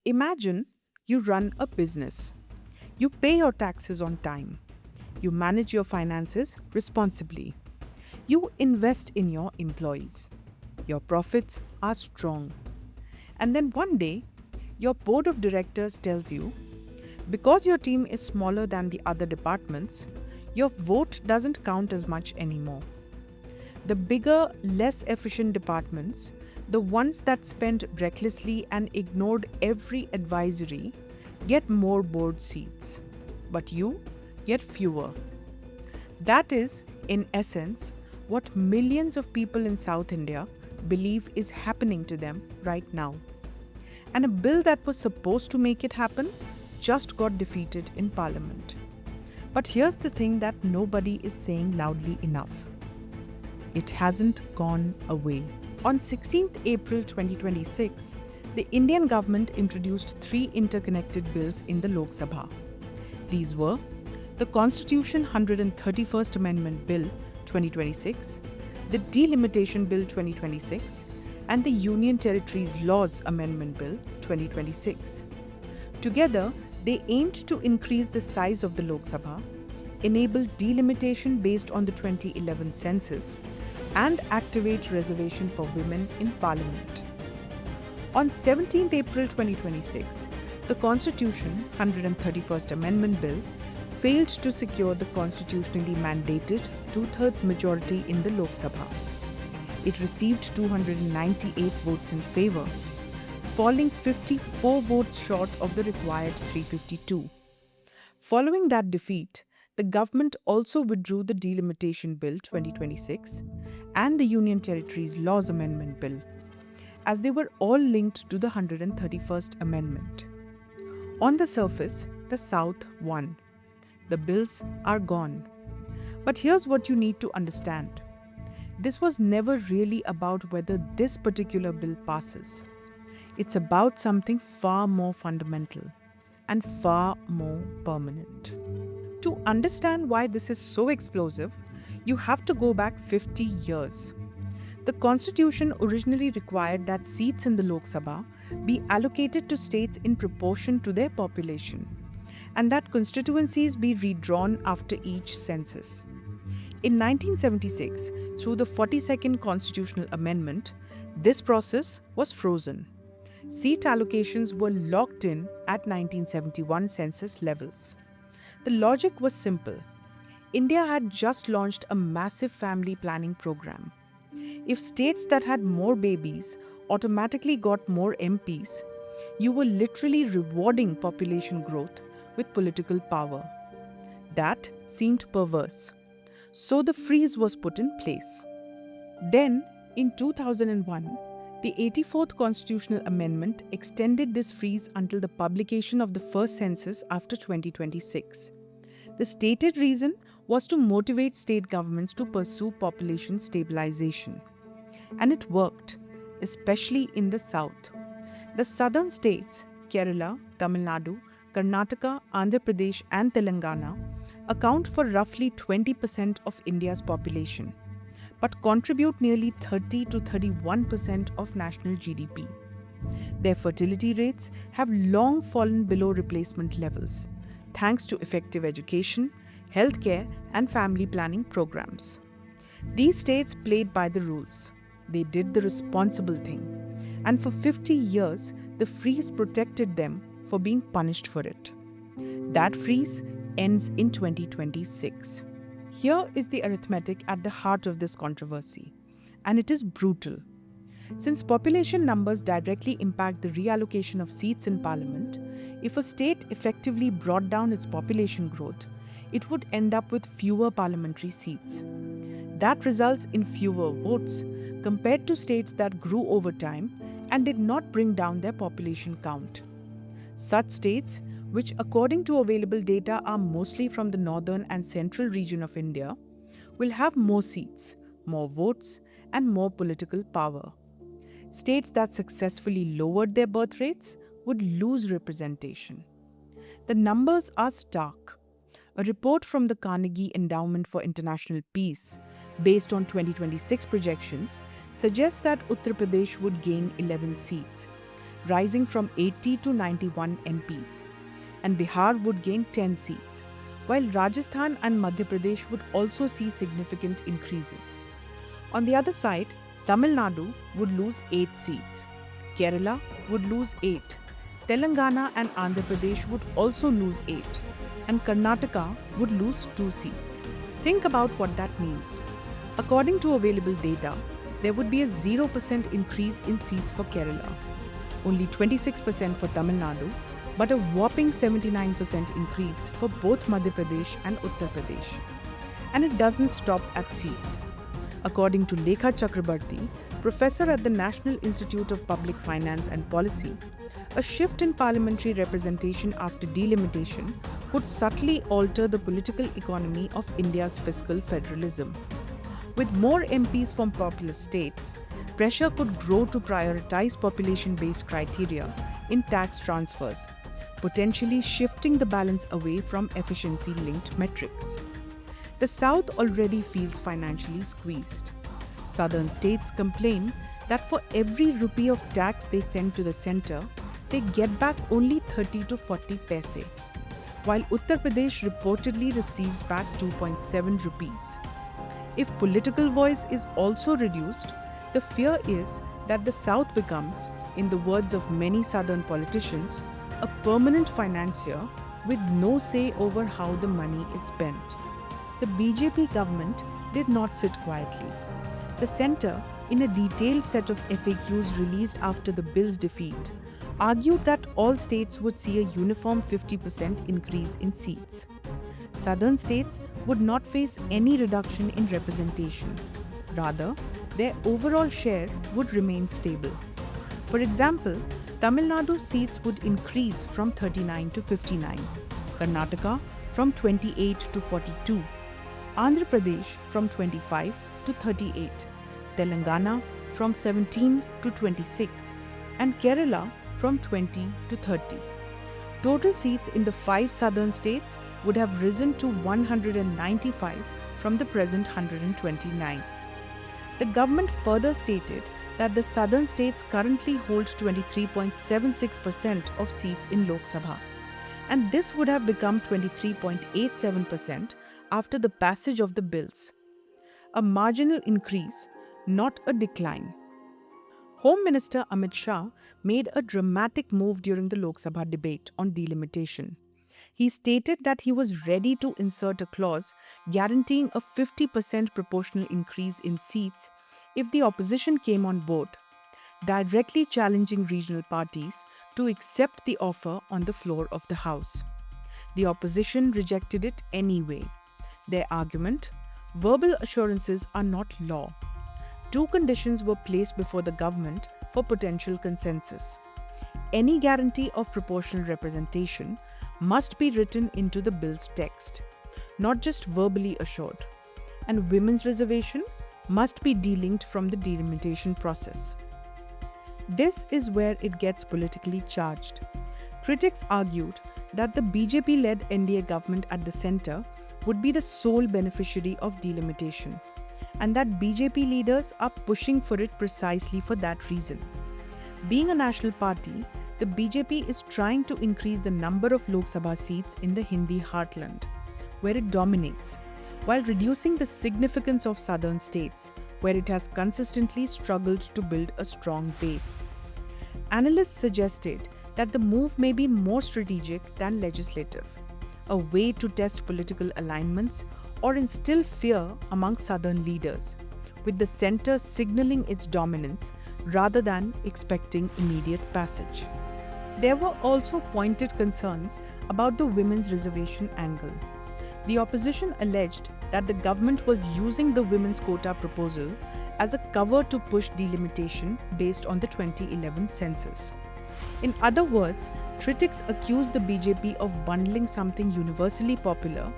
Imagine you run a business. You pay your taxes on time. You manage your finances responsibly. You invest in your employees. Your profits are strong. And then one day, your board of directors tells you, because your team is smaller than the other departments, your vote doesn't count as much anymore. The bigger, less efficient departments, the ones that spent recklessly and ignored every advisory, get more board seats. But you get fewer. That is, in essence, what millions of people in South India believe is happening to them right now. And a bill that was supposed to make it happen just got defeated in Parliament. But here's the thing that nobody is saying loudly enough. It hasn't gone away. On 16th April 2026, the Indian government introduced three interconnected bills in the Lok Sabha. These were the Constitution 131st Amendment Bill 2026, the Delimitation Bill 2026, and the Union Territories Laws Amendment Bill 2026. Together, they aimed to increase the size of the Lok Sabha, enable delimitation based on the 2011 census, and activate reservation for women in Parliament. On 17th April 2026, the Constitution 131st Amendment Bill failed to secure the constitutionally mandated two-thirds majority in the Lok Sabha. It received 298 votes in favour, falling 54 votes short of the required 352. Following that defeat, the government also withdrew the Delimitation Bill 2026 and the Union Territories Laws Amendment Bill, as they were all linked to the 131st Amendment. On the surface, the South won. The bills are gone. But here's what you need to understand. This was never really about whether this particular bill passes. It's about something far more fundamental and far more permanent. To understand why this is so explosive, you have to go back 50 years. The Constitution originally required that seats in the Lok Sabha be allocated to states in proportion to their population, and that constituencies be redrawn after each census. In 1976, through the 42nd Constitutional Amendment, this process was frozen. Seat allocations were locked in at 1971 census levels. The logic was simple. India had just launched a massive family planning program. If states that had more babies automatically got more MPs, you were literally rewarding population growth with political power. That seemed perverse. So the freeze was put in place. Then, in 2001, the 84th Constitutional Amendment extended this freeze until the publication of the first census after 2026. The stated reason was to motivate state governments to pursue population stabilization. And it worked, especially in the south. The southern states, Kerala, Tamil Nadu, Karnataka, Andhra Pradesh, and Telangana, account for roughly 20% of India's population, but contribute nearly 30 to 31% of national GDP. Their fertility rates have long fallen below replacement levels, thanks to effective education, healthcare, and family planning programs. These states played by the rules. They did the responsible thing. And for 50 years, the freeze protected them for being punished for it. That freeze ends in 2026. Here is the arithmetic at the heart of this controversy, and it is brutal. Since population numbers directly impact the reallocation of seats in parliament, if a state effectively brought down its population growth, it would end up with fewer parliamentary seats. That results in fewer votes compared to states that grew over time and did not bring down their population count. Such states, which according to available data are mostly from the northern and central region of India, will have more seats, more votes, and more political power. States that successfully lowered their birth rates would lose representation. The numbers are stark. A report from the Carnegie Endowment for International Peace, based on 2026 projections, suggests that Uttar Pradesh would gain 11 seats, rising from 80 to 91 MPs, and Bihar would gain 10 seats, while Rajasthan and Madhya Pradesh would also see significant increases. On the other side, Tamil Nadu would lose 8 seats, Kerala would lose 8, Telangana and Andhra Pradesh would also lose 8, and Karnataka would lose 2 seats. Think about what that means. According to available data, there would be a 0% increase in seats for Kerala, only 26% for Tamil Nadu, but a whopping 79% increase for both Madhya Pradesh and Uttar Pradesh. And it doesn't stop at seats. According to Lekha Chakrabarti, professor at the National Institute of Public Finance and Policy, a shift in parliamentary representation after delimitation could subtly alter the political economy of India's fiscal federalism. With more MPs from populous states, pressure could grow to prioritize population-based criteria in tax transfers, potentially shifting the balance away from efficiency-linked metrics. The South already feels financially squeezed. Southern states complain that for every rupee of tax they send to the centre, they get back only 30 to 40 paise, while Uttar Pradesh reportedly receives back 2.7 rupees. If political voice is also reduced, the fear is that the South becomes, in the words of many Southern politicians, a permanent financier with no say over how the money is spent. The BJP government did not sit quietly. The centre, in a detailed set of FAQs released after the bill's defeat, argued that all states would see a uniform 50% increase in seats. Southern states would not face any reduction in representation. Rather, their overall share would remain stable. For example, Tamil Nadu seats would increase from 39 to 59, Karnataka from 28 to 42, Andhra Pradesh from 25 to 38, Telangana from 17 to 26, and Kerala from 20 to 30. Total seats in the 5 southern states would have risen to 195 from the present 129. The government further stated that the southern states currently hold 23.76% of seats in Lok Sabha, and this would have become 23.87% after the passage of the bills. A marginal increase, not a decline. Home Minister Amit Shah made a dramatic move during the Lok Sabha debate on delimitation. He stated that he was ready to insert a clause guaranteeing a 50% proportional increase in seats if the opposition came on board, directly challenging regional parties to accept the offer on the floor of the House. The opposition rejected it anyway. Their argument: verbal assurances are not law. 2 conditions were placed before the government for potential consensus. Any guarantee of proportional representation must be written into the bill's text, not just verbally assured, and women's reservation must be delinked from the delimitation process. This is where it gets politically charged. Critics argued that the BJP-led NDA government at the centre would be the sole beneficiary of delimitation, and that BJP leaders are pushing for it precisely for that reason. Being a national party, the BJP is trying to increase the number of Lok Sabha seats in the Hindi heartland, where it dominates, while reducing the significance of southern states, where it has consistently struggled to build a strong base. Analysts suggested that the move may be more strategic than legislative, a way to test political alignments or instill fear among southern leaders, with the centre signalling its dominance rather than expecting immediate passage. There were also pointed concerns about the women's reservation angle. The opposition alleged that the government was using the women's quota proposal as a cover to push delimitation based on the 2011 census. In other words, critics accused the BJP of bundling something universally popular,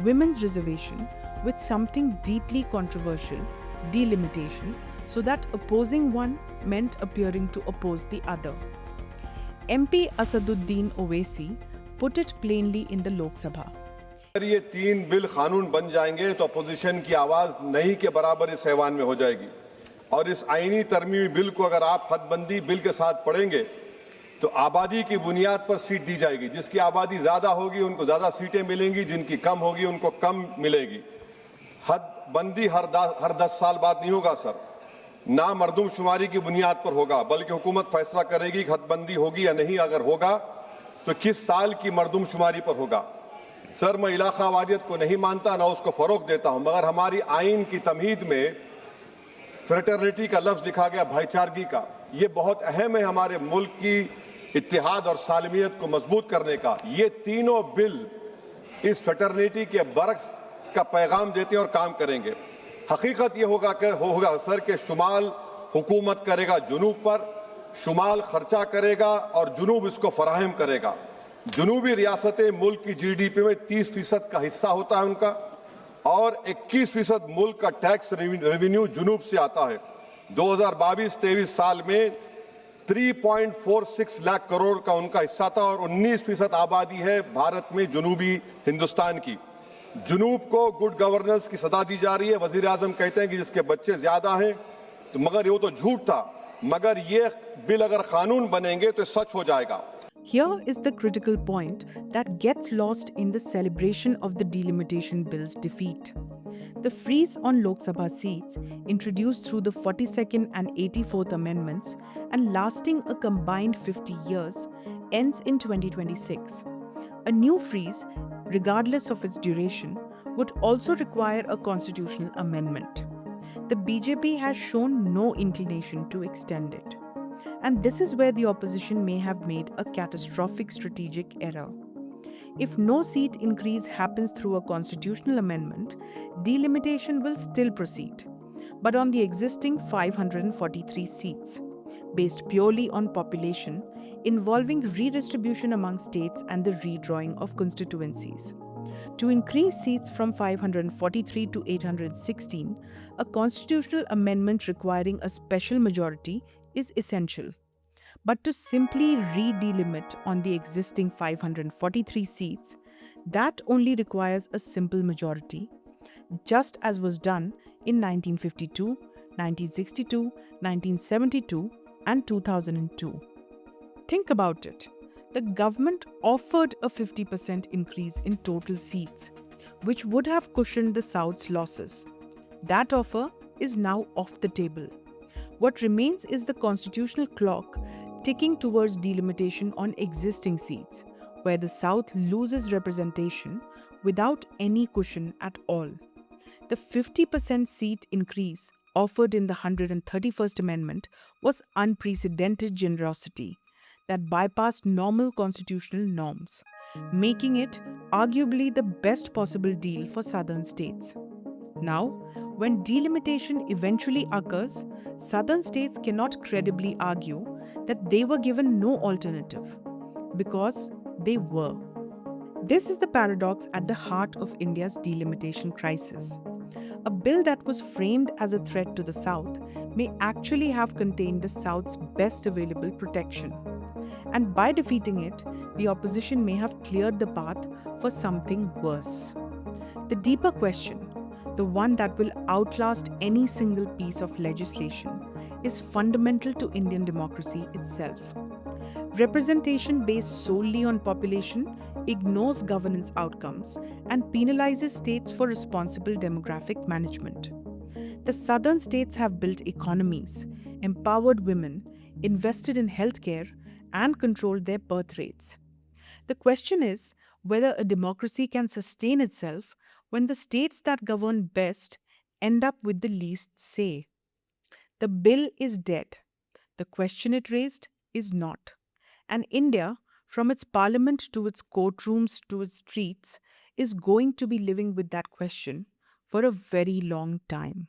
women's reservation, with something deeply controversial, delimitation, so that opposing one meant appearing to oppose the other. MP Asaduddin Owaisi put it plainly in the Lok Sabha. अगर ये 3 bill कानून बन जाएंगे तो opposition की आवाज नहीं के बराबर इस ऐवान में हो जाएगी और इस आईनी तरमीमी बिल को अगर आप हदबंदी बिल के साथ पढ़ेंगे तो आबादी की बुनियाद पर सीट दी जाएगी। जिसकी आबादी ज्यादा होगी उनको ज्यादा सीटें मिलेंगी, जिनकी कम होगी उनको कम मिलेगी। हद बंदी हर 10 साल बाद नहीं होगा सर, ना मरदमशुमारी की बुनियाद पर होगा, बल्कि हुकूमत फैसला करेगी कि हदबंदी होगी या नहीं। अगर होगा तो किस साल की मरदमशुमारी पर होगा। सर, मैं इलाका वारियत को नहीं मानता, ना उसको फरोग देता हूं, मगर हमारी आइन की तमहीद में फ्रेटर्निटी का लफ्ज लिखा गया, भाईचारगी का। ये बहुत अहम है हमारे मुल्क की इत्तेहाद और सालमियत को मजबूत करने का। ये तीनों बिल इस फ्रेटर्निटी के बरक्स का पैगाम देते हैं और काम करेंगे। हकीकत ये होगा सर कि शुमाल हुकूमत करेगा जुनूब पर, शुमाल खर्चा करेगा और जुनूब इसको फराहम करेगा। जुनूबी रियासतें मुल्क की जीडीपी में 30% का हिस्सा होता है उनका, और 21% मुल्क का टैक्स रेवेन्यू जुनूब से आता है। 2022-23 साल में 3.46 लाख करोड़ का उनका हिस्सा था, और 19% आबादी है भारत में जुनूबी हिंदुस्तान की। जुनूब को गुड गवर्नेंस की सदा दी जा रही है। वजीर आजम कहते हैं कि जिसके बच्चे ज्यादा हैं, तो मगर ये तो झूठ था। मगर ये बिल अगर कानून बनेंगे तो सच हो जाएगा। Here is the critical point that gets lost in the celebration of the delimitation bill's defeat. The freeze on Lok Sabha seats, introduced through the 42nd and 84th Amendments and lasting a combined 50 years, ends in 2026. A new freeze, regardless of its duration, would also require a constitutional amendment. The BJP has shown no inclination to extend it. And this is where the opposition may have made a catastrophic strategic error. If no seat increase happens through a constitutional amendment, delimitation will still proceed, but on the existing 543 seats, based purely on population, involving redistribution among states and the redrawing of constituencies. To increase seats from 543 to 816, a constitutional amendment requiring a special majority is essential. But to simply re-delimit on the existing 543 seats, that only requires a simple majority, just as was done in 1952, 1962, 1972, and 2002. Think about it. The government offered a 50% increase in total seats, which would have cushioned the South's losses. That offer is now off the table. What remains is the constitutional clock ticking towards delimitation on existing seats, where the South loses representation without any cushion at all. The 50% seat increase offered in the 131st Amendment was unprecedented generosity that bypassed normal constitutional norms, making it arguably the best possible deal for southern states. Now, when delimitation eventually occurs, southern states cannot credibly argue that they were given no alternative, because they were. This is the paradox at the heart of India's delimitation crisis. A bill that was framed as a threat to the South may actually have contained the South's best available protection. And by defeating it, the opposition may have cleared the path for something worse. The deeper question, the one that will outlast any single piece of legislation, is fundamental to Indian democracy itself. Representation based solely on population ignores governance outcomes and penalizes states for responsible demographic management. The southern states have built economies, empowered women, invested in healthcare, and controlled their birth rates. The question is whether a democracy can sustain itself when the states that govern best end up with the least say. The bill is dead. The question it raised is not. And India, from its parliament to its courtrooms to its streets, is going to be living with that question for a very long time.